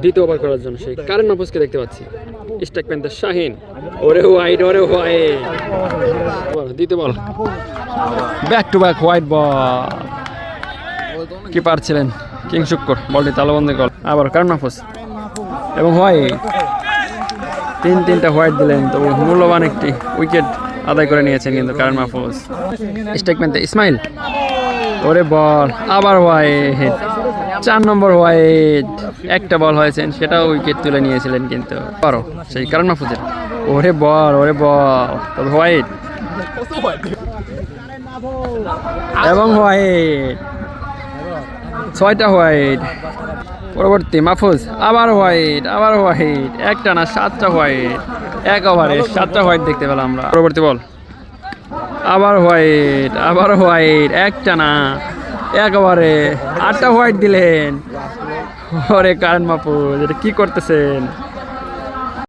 দ্বিতীয় ওভার করার জন্য সেই কারেন্ট মাহফুজকে দেখতে পাচ্ছি। স্ট্রাইক প্যান্থ শাহিন, ওরে হোয়াইট, ওরে হোয়াইট। দ্বিতীয় ball, back to back wide ball. Keeper ছিলেন কিং শুক্কর, বলটি তালবন্দি গল। আবার কারেন্ট মাহফুজ এবং হোয়াইট, তিনটা হোয়াইট দিলেন। তবে মূল্যবান একটি উইকেট আদায় করে নিয়েছেন কিন্তু কারেন্ট মাহফুজ। স্ট্রাইক প্যান্থ ইসমাইল, ওরে বল, আবার হোয়াইট, 4 নম্বর হোয়াইট। একটা বল হয়েছেন, সেটাও উইকেট তুলে নিয়েছিলেন কিন্তু পারো সেই কারেন্ট মাহফুজের। ওরে বল, ওরে বল, তবে হোয়াইট এবং হোয়াইট, 6টা হোয়াইট। পরবর্তী মাহফুজ, আবার হোয়াইট, আবার হোয়াইট, একটা না 7টা হোয়াইট। এক ওভারে 7টা হোয়াইট দেখতে পেলাম আমরা। পরবর্তী বল, আবার হোয়াইট, আবার হোয়াইট, একটা না এক ওভারে 8টা হোয়াইট দিলেন। ওরে কারেন্ট মাহফুজ, এটা কি করতেছেন?